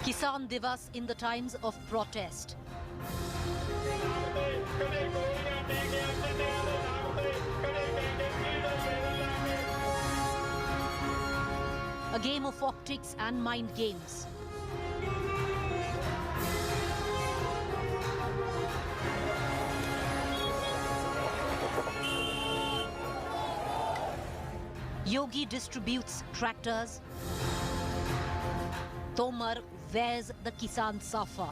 Kisan Divas in the times of protest. A game of optics and mind games. Yogi distributes tractors. Tomar wears the Kisan Safa.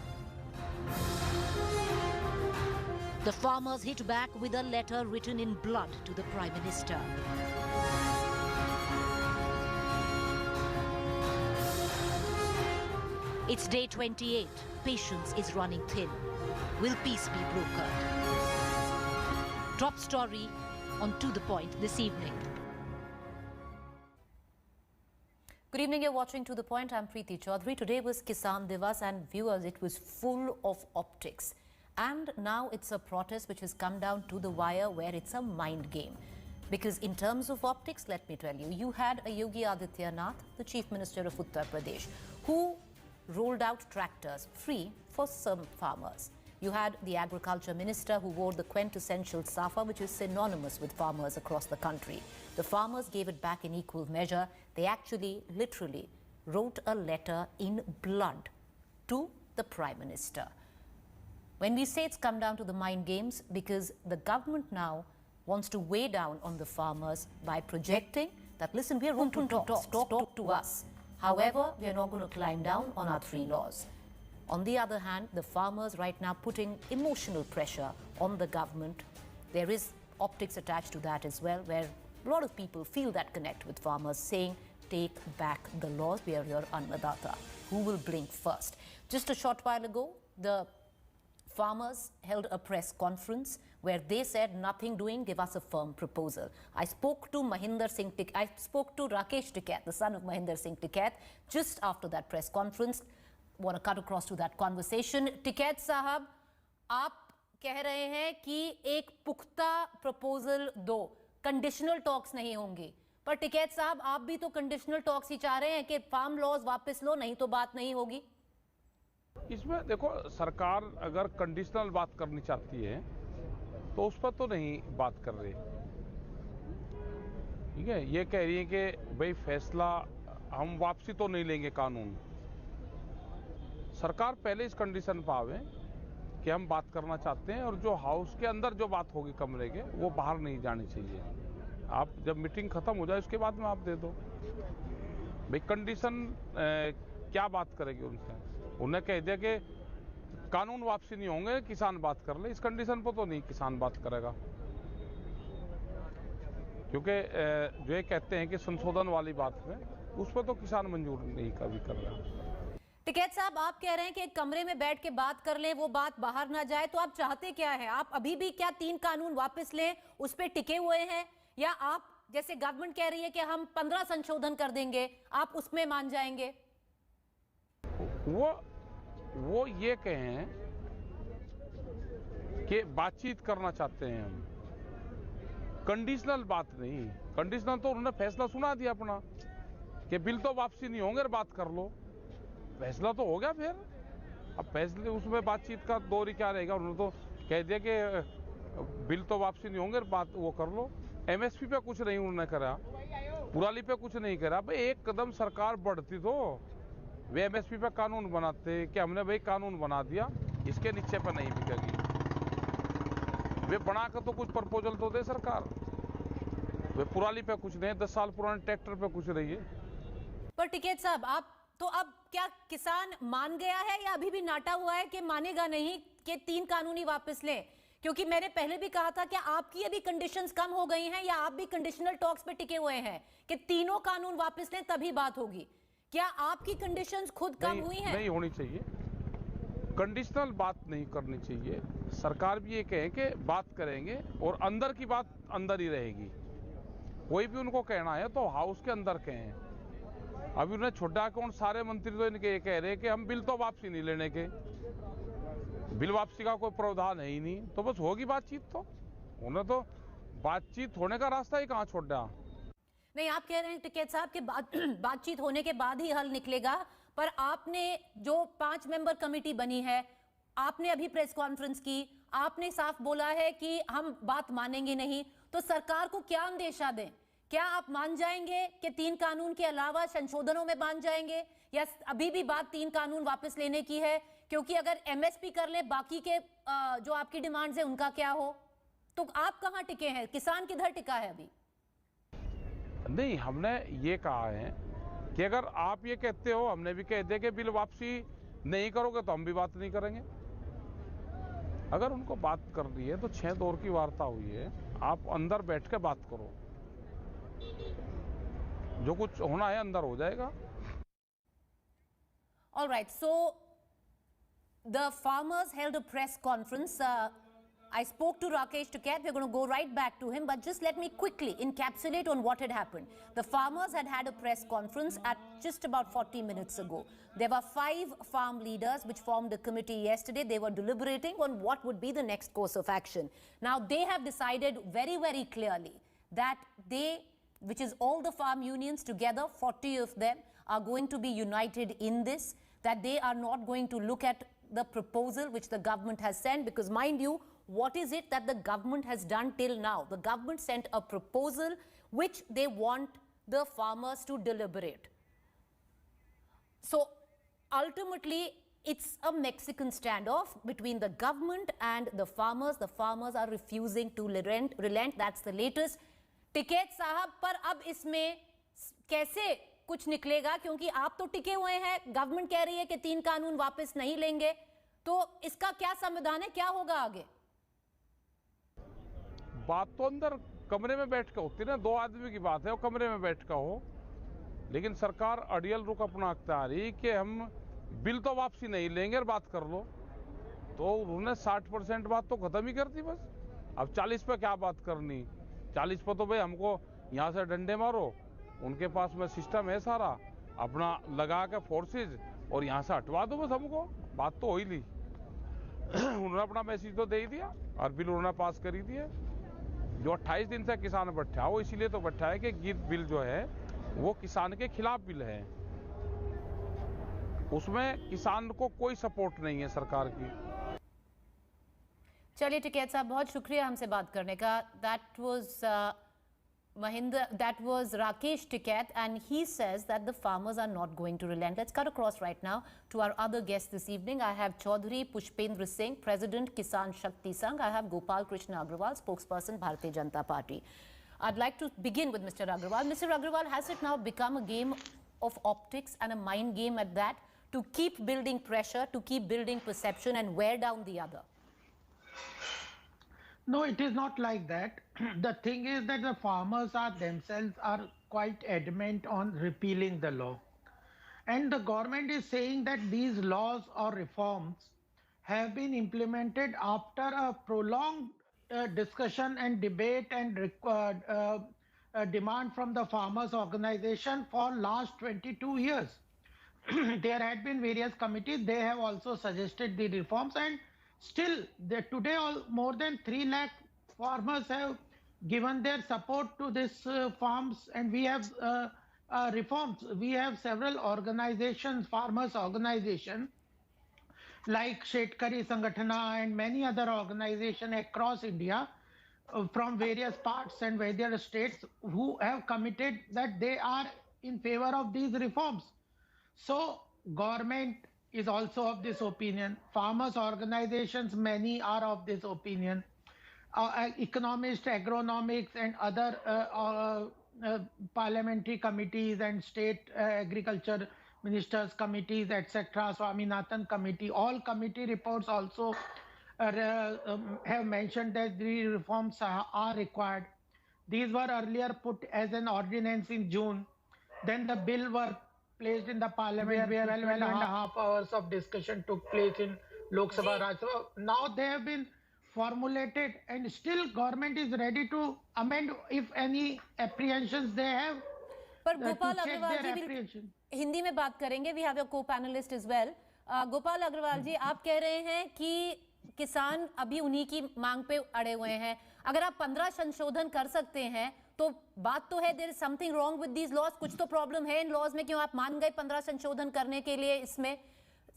The farmers hit back with a letter written in blood to the Prime Minister. It's day 28. Patience is running thin. Will peace be brokered? Top story on To The Point this evening. Good evening, you're watching To The Point. I'm Preeti Chaudhary. Today was Kisan Divas and viewers, it was full of optics. And now it's a protest which has come down to the wire where it's a mind game. Because in terms of optics, let me tell you, you had a Yogi Adityanath, the Chief Minister of Uttar Pradesh, who rolled out tractors free for some farmers. You had the Agriculture Minister who wore the quintessential Safa, which is synonymous with farmers across the country. The farmers gave it back in equal measure. They actually, literally, wrote a letter in blood to the Prime Minister. When we say it's come down to the mind games, because the government now wants to weigh down on the farmers by projecting that, listen, we are open to talk to us. However, we are not going to climb down on our 3 laws. On the other hand, the farmers right now putting emotional pressure on the government. There is optics attached to that as well, where a lot of people feel that connect with farmers, saying, take back the laws, we are your Annadata. Who will blink first? Just a short while ago, the farmers held a press conference where they said, nothing doing, give us a firm proposal. I spoke to Rakesh Tikait, the son of Mahinder Singh Tikait, just after that press conference. Want to cut across to that conversation. Tikait साहब, आप कह रहे हैं कि एक पुख्ता proposal दो, conditional talks नहीं होंगी, पर टिकैत साहब आप भी तो कंडीशनल टॉक्स ही चाह रहे हैं कि फार्म लॉज वापस लो, नहीं तो बात नहीं होगी। इसमें देखो, सरकार अगर कंडीशनल बात करनी चाहती है तो उस पर तो नहीं बात कर रही, ठीक है। ये कह रही है कि भाई फैसला हम वापसी तो नहीं लेंगे कानून। सरकार पहले इस कंडीशन पर आवे कि हम बात करना चाहते हैं और जो हाउस के अंदर जो बात होगी कमरे के, वो बाहर नहीं जानी चाहिए। आप जब मीटिंग खत्म हो जाए उसके बाद में आप दे दो। भाई कंडीशन क्या बात करेगी उनसे? उन्हें कह दिया कि कानून वापसी नहीं होंगे, किसान बात कर ले। इस कंडीशन पर तो नहीं किसान बात करेगा, क्योंकि जो ये कहते हैं कि संशोधन वाली बात में, उस पर तो किसान मंजूर नहीं कभी कर रहा। टिकैत साहब, आप कह रहे हैं कि एक कमरे में बैठ के बात कर लें, वो बात बाहर ना जाए, तो आप चाहते क्या है? आप अभी भी क्या 3 कानून वापस लें, उस पर टिके हुए हैं, या आप जैसे गवर्नमेंट कह रही है कि हम 15 संशोधन कर देंगे, आप उसमें मान जाएंगे? वो ये कहें कि बातचीत करना चाहते हैं हम, कंडीशनल बात नहीं। कंडीशनल तो उन्होंने फैसला सुना दिया अपना कि बिल तो वापसी नहीं होंगे, बात कर लो। फैसला तो हो गया, फिर अब फैसले उसमें बातचीत का दौर ही क्या रहेगा? उन्होंने तो कह दिया कि बिल तो वापसी नहीं होंगे, बात वो कर लो। एमएसपी पे कुछ नहीं उन्होंने करा, पुराली पे कुछ नहीं करा। भाई एक कदम सरकार बढ़ती तो वे एमएसपी पे कानून बनाते कि हमने भाई कानून बना दिया, इसके नीचे पे नहीं बिकेगी। वे बनाकर तो कुछ प्रपोजल तो दे सरकार। वे पुराली पे कुछ नहीं, 10 साल पुराने ट्रैक्टर पे कुछ नहीं है। पर टिकैत साहब, आप तो अब क्या किसान मान गया है या अभी भी नाटा हुआ है कि मानेगा नहीं कि 3 कानून ही वापस लें? क्योंकि मैंने पहले भी कहा था कि आपकी अभी कंडीशंस कम हो गई हैं, या आप भी कंडीशनल टॉक्स पे टिके हुए हैं कि तीनों कानून वापस लें तभी बात होगी। क्या आपकी कंडीशंस खुद कम हुई हैं? नहीं होनी चाहिए, कंडीशनल बात नहीं करनी चाहिए। सरकार भी ये कहे कि बात करेंगे और अंदर की बात अंदर ही रहेगी। कोई भी उनको कहना है तो हाउस के अंदर कहें। अभी उन्हें छोड़ा कौन? सारे मंत्री तो इनके ये कह रहे हैं कि हम बिल तो वापसी नहीं लेने के, बिल वापसी का कोई प्रावधान है ही नहीं, तो बस होगी बातचीत। तो उन्हें तो बातचीत होने का रास्ता ही कहाँ छोड़ा? नहीं, आप कह रहे हैं टिकैत साहब कि बातचीत होने के बाद ही हल निकलेगा, पर आपने जो 5 मेंबर कमेटी बनी है, आपने अभी प्रेस कॉन्फ्रेंस की, आपने साफ बोला है कि हम बात मानेंगे नहीं, तो सरकार को क्या अंदेशा दें? क्या आप मान जाएंगे कि 3 कानून के अलावा संशोधनों में मान जाएंगे, या अभी भी बात 3 कानून वापस लेने की है? क्योंकि अगर एमएसपी कर ले, बाकी के जो आपकी डिमांड्स है उनका क्या हो? तो आप कहां टिके हैं? किसान किधर टिका है अभी? नहीं, हमने ये कहा है कि अगर आप ये कहते हो, हमने भी कह दिया कि बिल वापसी नहीं करोगे तो हम भी बात नहीं करेंगे। अगर उनको बात करनी है तो 6 दौर की वार्ता हुई है, आप अंदर बैठ के बात करो, जो कुछ होना है अंदर हो जाएगा। All right, so the farmers held a press conference. I spoke to Rakesh Tiket. We're going to go right back to him, but just let me quickly encapsulate on what had happened. The farmers had a press conference at just about 40 minutes ago. There were 5 farm leaders which formed a committee yesterday. They were deliberating on what would be the next course of action. Now, they have decided very, very clearly that they, which is all the farm unions together, 40 of them, are going to be united in this, that they are not going to look at the proposal which the government has sent, because mind you, what is it that the government has done till now? The government sent a proposal which they want the farmers to deliberate. So ultimately, it's a Mexican standoff between the government and the farmers. The farmers are refusing to relent. That's the latest. Tikait साहब, पर अब इसमें कैसे कुछ निकलेगा? क्योंकि आप तो टिके हुए हैं, गवर्नमेंट कह रही है कि 3 कानून वापस नहीं लेंगे, तो इसका क्या समाधान है? क्या होगा आगे? बात तो अंदर कमरे में बैठ कर होती है ना, 2 आदमी की बात है, वो कमरे में बैठ कर हो। लेकिन सरकार अड़ियल रुख अपनाते आ रही कि हम बिल तो वापसी नहीं लेंगे और बात कर लो, तो उन्होंने 60% बात तो खत्म ही कर दी बस। अब 40 पे क्या बात करनी? 40 पे तो भाई हमको यहाँ से डंडे मारो, उनके पास में सिस्टम है सारा, अपना लगा के फोर्सेज और यहाँ से हटवा दो बस हमको। बात तो हो ही ली। उन्होंने अपना मैसेज तो दे ही दिया और बिल उन्होंने पास कर ही दिया। जो 28 दिन से किसान बैठा, वो इसीलिए तो बैठा है कि ये बिल जो है वो किसान के खिलाफ बिल है, उसमें किसान को कोई सपोर्ट नहीं है सरकार की। चलिए टिकैत साहब, बहुत शुक्रिया हमसे बात करने का। That was that was Rakesh Tiket, and he says that the farmers are not going to relent. Let's cut across right now to our other guests this evening. I have Chaudhary Pushpendra Singh, President Kisan Shakti Sangh. I have Gopal Krishna Agrawal, spokesperson Bharatiya Janata Party. I'd like to begin with Mr. Agrawal. Mr. Agrawal, has it now become a game of optics and a mind game at that, to keep building pressure, to keep building perception and wear down the other? No, it is not like that. The thing is that the farmers themselves are quite adamant on repealing the law. And the government is saying that these laws or reforms have been implemented after a prolonged discussion and debate and demand from the farmers organization for last 22 years. There had been various committees. They have also suggested the reforms, and still, today more than 3 lakh farmers have given their support to this farms, and we have reforms. We have several organizations, farmers organizations, like Shetkari Sangatana and many other organizations across India from various parts and various states who have committed that they are in favor of these reforms. So, government is also of this opinion. Farmers organizations, many are of this opinion. Economists, agronomics, and other parliamentary committees and state agriculture ministers committees, etc., Swaminathan committee, all committee reports also have mentioned that the reforms are required. These were earlier put as an ordinance in June. Then the bill were placed in the parliament, where 12.5 hours of discussion took place in Lok Sabha, Rajya Sabha. Now they have been formulated, and still government is ready to amend if any apprehensions they have. But Gopal Agrawal ji, Hindi में बात करेंगे. We have a co-panelist as well. Gopal Agarwal जी, आप कह रहे हैं कि किसान अभी उन्हीं की मांग पे अड़े हुए हैं. अगर आप 15 संशोधन कर सकते हैं तो बात तो है there is something wrong with these laws, कुछ तो प्रॉब्लम है इन लॉज में, क्यों आप मान गए 15 संशोधन करने के लिए इसमें।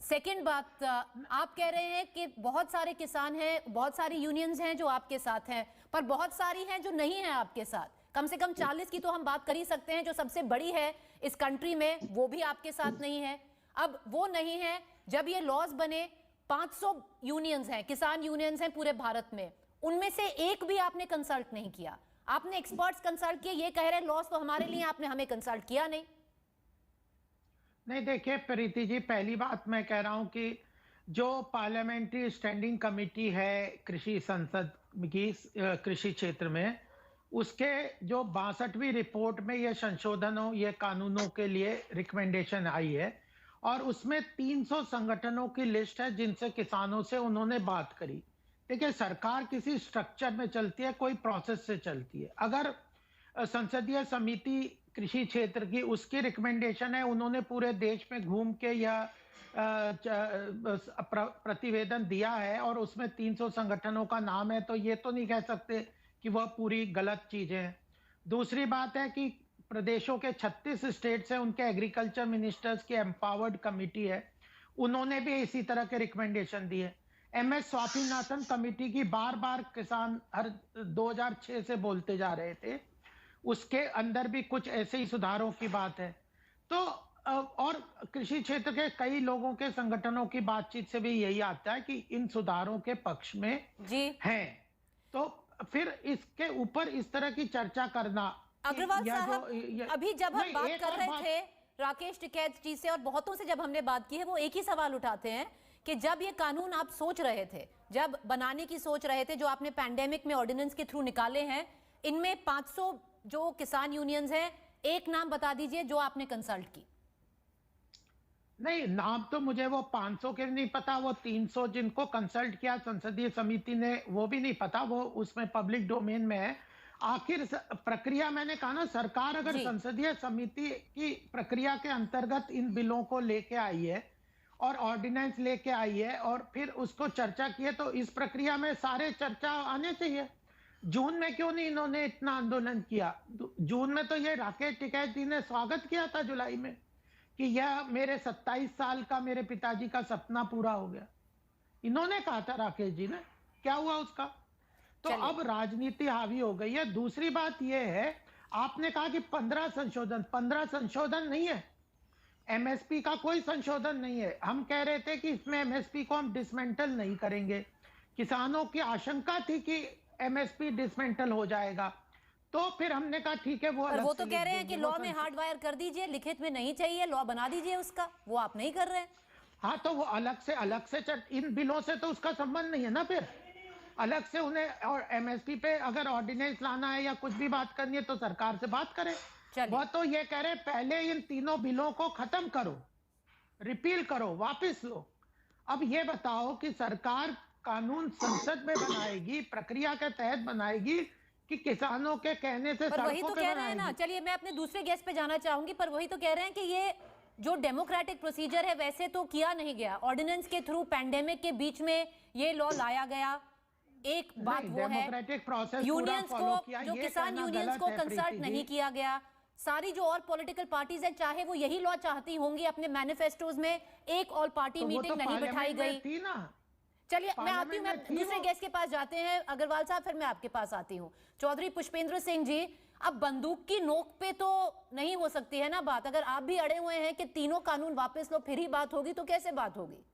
सेकेंड बात, आप कह रहे हैं कि बहुत सारे किसान हैं, बहुत सारी यूनियंस हैं जो आपके साथ हैं, पर बहुत सारी हैं जो नहीं हैं आपके साथ। कम से कम 40 की तो हम बात कर ही सकते हैं, जो सबसे बड़ी है इस कंट्री में, वो भी आपके साथ नहीं है। अब वो नहीं है, जब ये लॉज बने 500 यूनियंस हैं, किसान यूनियंस हैं पूरे भारत में, उनमें से एक भी आपने कंसल्ट नहीं किया। आपने एक्सपर्ट्स कंसल्ट किए, ये कह रहे हैं लॉज तो हमारे लिए, आपने हमें कंसल्ट किया नहीं। नहीं, देखिए प्रीति जी, पहली बात मैं कह रहा हूं कि जो पार्लियामेंट्री स्टैंडिंग कमेटी है कृषि संसद की कृषि क्षेत्र में, उसके जो 62वीं रिपोर्ट में ये संशोधनों, ये कानूनों के लिए रिकमेंडेशन आई है, और उसमें 300 संगठनों की लिस्ट है जिनसे किसानों से उन्होंने बात करी। देखिए, सरकार किसी स्ट्रक्चर में चलती है, कोई प्रोसेस से चलती है। अगर संसदीय समिति कृषि क्षेत्र की, उसकी रिकमेंडेशन है, उन्होंने पूरे देश में घूम के या प्रतिवेदन दिया है और उसमें 300 संगठनों का नाम है, तो ये तो नहीं कह सकते कि वह पूरी गलत चीजें हैं। दूसरी बात है कि प्रदेशों के 36 स्टेट्स हैं, उनके एग्रीकल्चर मिनिस्टर्स की एम्पावर्ड कमिटी है, उन्होंने भी इसी तरह के रिकमेंडेशन दिए। MS स्वामीनाथन कमेटी की बार बार किसान हर 2006 से बोलते जा रहे थे, उसके अंदर भी कुछ ऐसे ही सुधारों की बात है। तो और कृषि क्षेत्र के कई लोगों के संगठनों की बातचीत से भी यही आता है कि इन सुधारों के पक्ष में जी हैं। तो फिर इसके ऊपर इस तरह की चर्चा करना, अग्रवाल साहब, अभी जब हम बात कर रहे थे राकेश टिकैत जी से और बहुतों से जब हमने बात की है, वो एक ही सवाल उठाते हैं कि जब ये कानून आप सोच रहे थे, जब बनाने की सोच रहे थे, जो आपने पैंडेमिक में ऑर्डिनेंस के थ्रू निकाले हैं, इनमें 500 जो किसान यूनियंस हैं, एक नाम बता दीजिए जो आपने कंसल्ट की। नहीं, नाम तो मुझे वो 500 के नहीं पता, वो 300 जिनको कंसल्ट किया संसदीय समिति ने, वो भी नहीं पता, वो उसमें पब्लिक डोमेन में है। आखिर प्रक्रिया, मैंने कहा ना, सरकार अगर संसदीय समिति की प्रक्रिया के अंतर्गत इन बिलों को लेके आई है और ऑर्डिनेंस लेके आई है और फिर उसको चर्चा की है, तो इस प्रक्रिया में सारे चर्चा आने चाहिए। जून में क्यों नहीं इन्होंने इतना आंदोलन किया? जून में तो ये राकेश टिकैत जी ने स्वागत किया था जुलाई में कि यह मेरे 27 साल का मेरे पिताजी का सपना पूरा हो गया, इन्होंने कहा था राकेश जी ने। क्या हुआ उसका? तो अब राजनीति हावी हो गई है। दूसरी बात यह है, आपने कहा कि 15 संशोधन नहीं है, MSP का कोई संशोधन नहीं है। हम कह रहे थे कि इसमें MSP को हम डिसमेंटल नहीं करेंगे। किसानों की आशंका थी कि MSP डिसमेंटल हो जाएगा, तो फिर हमने कहा ठीक है, वो तो कह रहे हैं कि लॉ में हार्ड वायर कर दीजिए, लिखित में नहीं चाहिए, लॉ बना दीजिए उसका, वो आप नहीं कर रहे हैं। हाँ, तो वो अलग से इन बिलों से तो उसका संबंध नहीं है ना, फिर अलग से उन्हें, और MSP पे अगर ऑर्डिनेंस लाना है या कुछ भी बात करनी है तो सरकार से बात करें। वो तो ये कह रहे पहले इन तीनों बिलों को खत्म करो, रिपील करो, वापस लो। अब ये बताओ कि सरकार कानून संसद में बनाएगी, प्रक्रिया के तहत बनाएगी, कि किसानों के कहने से पर वही तो कह रहे हैं ना। चलिए, मैं अपने दूसरे गेस्ट पे जाना चाहूंगी, पर वही तो कह रहे हैं कि ये जो डेमोक्रेटिक प्रोसीजर है वैसे तो किया नहीं गया, ऑर्डिनेंस के थ्रू पैंडेमिक के बीच में ये लॉ लाया गया। एक बात वो है, यूनियंस को, जो किसान यूनियंस को कंसल्ट नहीं किया गया। सारी जो और पॉलिटिकल पार्टीज हैं, चाहे वो यही लॉ चाहती होंगी, अपने मैनिफेस्टोज में एक ऑल पार्टी मीटिंग नहीं बिठाई गई। चलिए, मैं आती हूँ, मैं दूसरे गेस्ट के पास जाते हैं अग्रवाल साहब, फिर मैं आपके पास आती हूँ। चौधरी पुष्पेंद्र सिंह जी, अब बंदूक की नोक पे तो नहीं हो सकती है ना बात। अगर आप भी अड़े हुए हैं कि तीनों कानून वापस लो फिर ही बात होगी, तो कैसे बात होगी?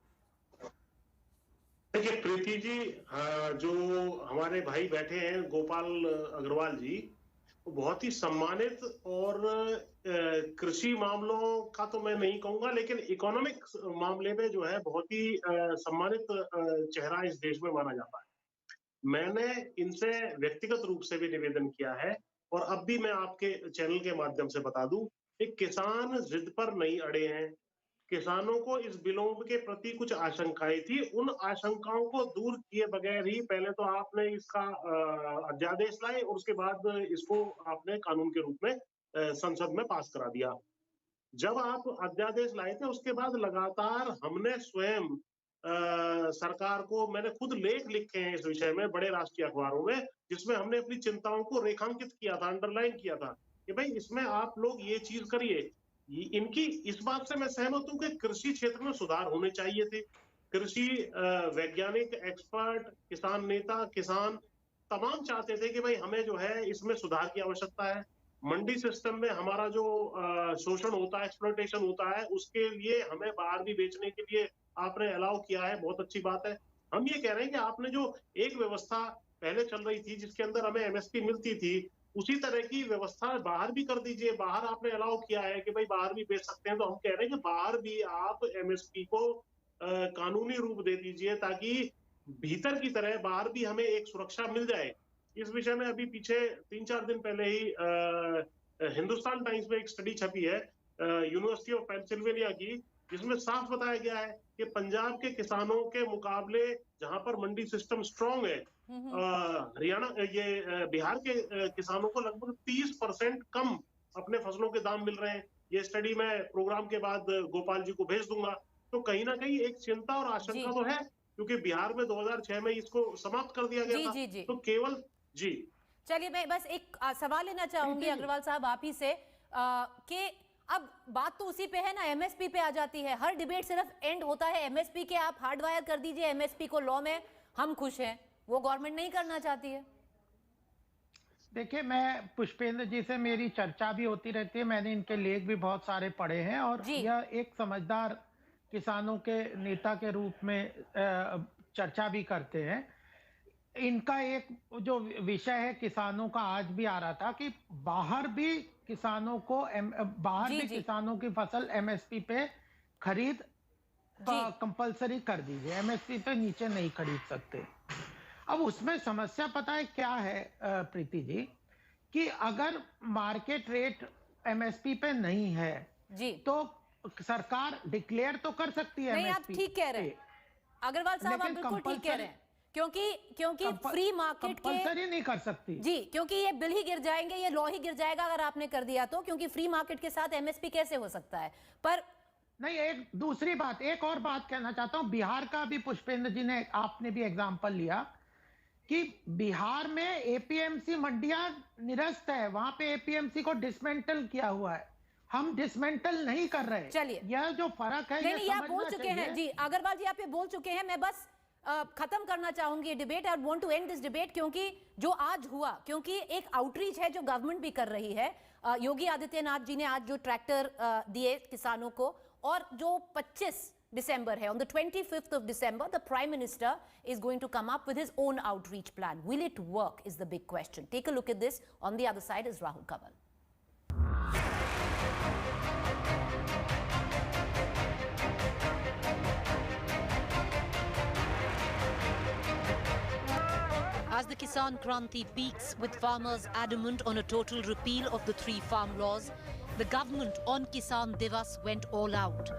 देखिए प्रीति जी, जो हमारे भाई बैठे हैं गोपाल अग्रवाल जी, वो बहुत ही सम्मानित और कृषि मामलों का तो मैं नहीं कहूंगा, लेकिन इकोनॉमिक मामले में जो है बहुत ही सम्मानित चेहरा इस देश में माना जाता है। मैंने इनसे व्यक्तिगत रूप से भी निवेदन किया है और अब भी मैं आपके चैनल के माध्यम से बता दूं कि किसान जिद पर नहीं अड़े हैं। किसानों को इस बिलों के प्रति कुछ आशंकाएं थी, उन आशंकाओं को दूर किए बगैर ही पहले तो आपने इसका अध्यादेश लाए और उसके बाद इसको आपने कानून के रूप में संसद में पास करा दिया। जब आप अध्यादेश लाए थे उसके बाद लगातार हमने स्वयं सरकार को, मैंने खुद लेख लिखे हैं इस विषय में बड़े राष्ट्रीय अखबारों में, जिसमें हमने अपनी चिंताओं को रेखांकित किया था, अंडरलाइन किया था कि भाई इसमें आप लोग ये चीज करिए। इनकी इस बात से मैं सहमत हूं कि कृषि क्षेत्र में सुधार होने चाहिए थे। कृषि वैज्ञानिक, एक्सपर्ट, किसान नेता, किसान तमाम चाहते थे कि भाई हमें जो है इसमें सुधार की आवश्यकता है। मंडी सिस्टम में हमारा जो शोषण होता है, एक्सप्लॉयटेशन होता है, उसके लिए हमें बाहर भी बेचने के लिए आपने अलाउ किया है, बहुत अच्छी बात है। हम ये कह रहे हैं कि आपने जो एक व्यवस्था पहले चल रही थी जिसके अंदर हमें एमएसपी मिलती थी, उसी तरह की व्यवस्था बाहर भी कर दीजिए। बाहर आपने अलाउ किया है कि भाई बाहर भी बेच सकते हैं, तो हम कह रहे हैं कि बाहर भी आप एमएसपी को कानूनी रूप दे दीजिए, ताकि भीतर की तरह बाहर भी हमें एक सुरक्षा मिल जाए। इस विषय में अभी पीछे 3-4 दिन पहले ही हिंदुस्तान टाइम्स में एक स्टडी छपी है यूनिवर्सिटी ऑफ पेंसिल्वेनिया की, जिसमें साफ बताया गया है कि पंजाब के किसानों के मुकाबले जहां पर मंडी सिस्टम स्ट्रांग है, हरियाणा बिहार के किसानों को लगभग 30% कम अपने फसलों के दाम मिल रहे हैं। ये स्टडी मैं प्रोग्राम के बाद गोपाल जी को भेज दूंगा। तो कहीं ना कहीं एक चिंता और आशंका तो है, क्योंकि बिहार में 2006 में इसको समाप्त कर दिया गया था। जी। तो केवल जी चलिए, मैं बस एक सवाल लेना चाहूंगी अग्रवाल साहब आप ही से कि अब बात तो उसी पे है ना, एमएसपी पे आ जाती है। हर डिबेट सिर्फ एंड होता है एमएसपी के, आप हार्डवायर कर दीजिए एमएसपी को लॉ में, हम खुश हैं। वो गवर्नमेंट नहीं करना चाहती है। देखिए, मैं पुष्पेंद्र जी से मेरी चर्चा भी होती रहती है, मैंने इनके लेख भी बहुत सारे पढ़े हैं, और यह एक समझदार किसानों के नेता के रूप में चर्चा भी करते हैं। इनका एक जो विषय है किसानों का आज भी आ रहा था कि बाहर भी किसानों को किसानों की फसल एमएसपी पे खरीद कंपलसरी कर दीजिए, एमएसपी पे नीचे नहीं खरीद सकते। अब उसमें समस्या पता है क्या है प्रीति जी, कि अगर मार्केट रेट एमएसपी पे नहीं है जी, तो सरकार डिक्लेयर तो कर सकती है। नहीं, आप ठीक कह रहे हैं अग्रवाल साहब, आप बिल्कुल ठीक कह रहे हैं, क्योंकि फ्री मार्केट के कंपलसरी नहीं कर सकती जी, क्योंकि ये बिल ही गिर जाएंगे, ये लॉ ही गिर जाएगा अगर आपने कर दिया तो, क्योंकि फ्री मार्केट के साथ एमएसपी कैसे हो सकता है। पर नहीं, एक दूसरी बात, एक और बात कहना चाहता हूं। बिहार का भी पुष्पेंद्र जी ने, आपने भी एग्जांपल लिया कि बिहार में एपीएमसी मंडियां निरस्त है, वहां पे एपीएमसी को डिसमेंटल किया हुआ है, हम डिसमेंटल नहीं कर रहे। चलिए, यह जो फर्क है, नहीं, आप बोल चुके हैं जी अग्रवाल जी, आप ये बोल चुके हैं। मैं बस खत्म करना चाहूंगी debate, I want to end this debate, क्योंकि जो आज हुआ, क्योंकि एक आउटरीच है जो गवर्नमेंट भी कर रही है। योगी आदित्यनाथ जी ने आज जो ट्रैक्टर दिए किसानों को, और जो 25 December है, on the 25th of December, the Prime Minister is going to come up with his own outreach plan. Will it work is the big question. Take a look at this. On the other side is Rahul Kanwal. As the Kisan Kranti peaks, with farmers adamant on a total repeal of the 3 farm laws, the government on Kisan Divas went all out.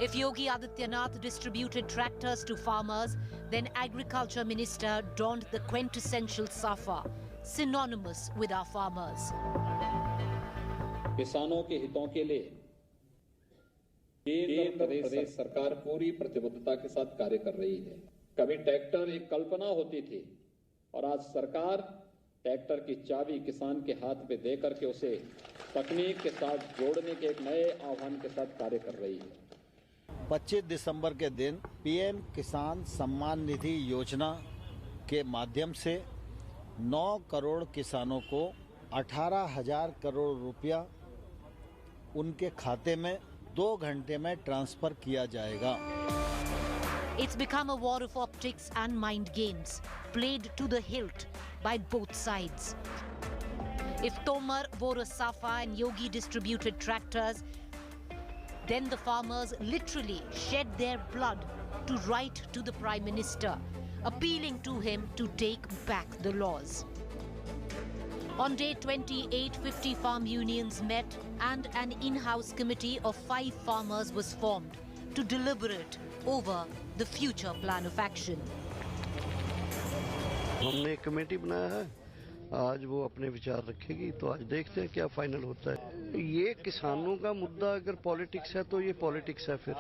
If Yogi Adityanath distributed tractors to farmers, then Agriculture Minister donned the quintessential safa, synonymous with our farmers. किसानों के हितों के लिए केंद्र प्रदेश सरकार पूरी प्रतिबद्धता के साथ कार्य कर रही है। कभी ट्रैक्टर एक कल्पना होती थी, और आज सरकार ट्रैक्टर की चाबी किसान के हाथ में दे करके उसे तकनीक के साथ जोड़ने के एक नए आह्वान के साथ कार्य कर रही है। 25 दिसंबर के दिन पीएम किसान सम्मान निधि योजना के माध्यम से 9 करोड़ किसानों को 18,000 करोड़ रुपया उनके खाते में 2 घंटे में ट्रांसफर किया जाएगा। It's become a war of optics and mind games, played to the hilt by both sides. If Tomar wore a safa and Yogi distributed tractors, then the farmers literally shed their blood to write to the Prime Minister, appealing to him to take back the laws. On day 28, 50 farm unions met and an in-house committee of 5 farmers was formed to deliberate over the future plan of action. हमने एक committee बनाया है आज वो अपने विचार रखेगी, तो आज देखते हैं क्या फाइनल होता है। ये किसानों का मुद्दा अगर पॉलिटिक्स है तो ये पॉलिटिक्स है। फिर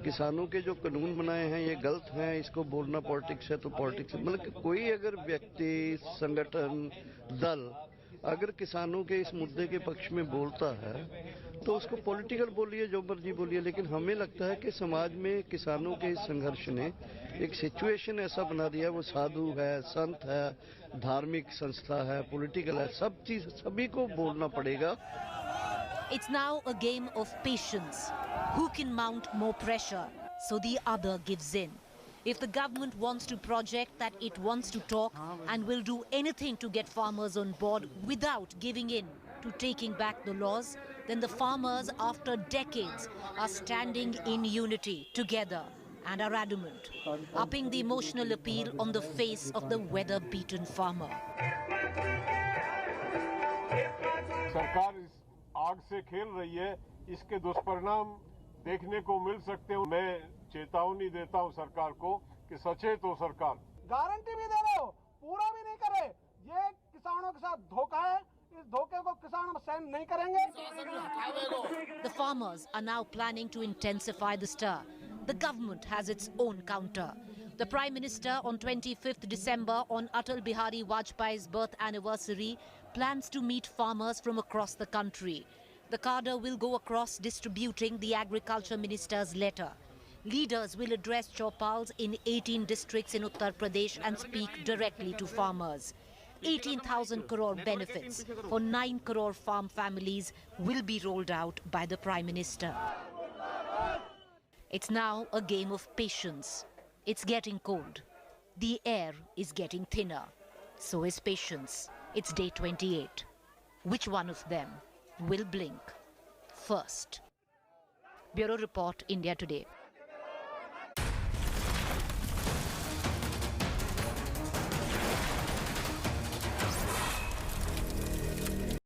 किसानों के जो कानून बनाए हैं ये गलत हैं, इसको बोलना पॉलिटिक्स है तो पॉलिटिक्स है। मतलब कि कोई अगर व्यक्ति, संगठन, दल अगर किसानों के इस मुद्दे के पक्ष में बोलता है तो उसको पॉलिटिकल बोलिए, जो मर्जी बोलिए, लेकिन हमें लगता है कि समाज में किसानों के इस संघर्ष ने एक सिचुएशन ऐसा बना दिया, वो साधु है, संत है, धार्मिक संस्था है, पॉलिटिकल है, सब चीज सभी को बोलना पड़ेगा। It's now a game of patience. Who can mount more pressure so the other gives in? If the government wants to project that it wants to talk and will do anything to get farmers on board without giving in to taking back the laws, then the farmers after decades are standing in unity together and are adamant, upping the emotional appeal on the face of the weather-beaten farmer. सरकार इस आग से खेल रही है, इसके दुष्परिणाम देखने को मिल सकते हैं। मैं चेतावनी देता हूं सरकार को कि सचेत हो सरकार। गारंटी भी दे रहे हो, पूरा भी नहीं करे, ये किसानों के साथ धोखा है। इस धोखे को किसान सहन नहीं करेंगे। The farmers are now planning to intensify the stir. The government has its own counter. The Prime Minister on 25th December on Atal Bihari Vajpayee's birth anniversary plans to meet farmers from across the country. The cadre will go across distributing the Agriculture Minister's letter. Leaders will address chopals in 18 districts in Uttar Pradesh and speak directly to farmers. 18,000 crore benefits for 9 crore farm families will be rolled out by the Prime Minister. It's now a game of patience. It's getting cold. The air is getting thinner. So is patience. It's day 28. Which one of them will blink first? Bureau Report, India Today.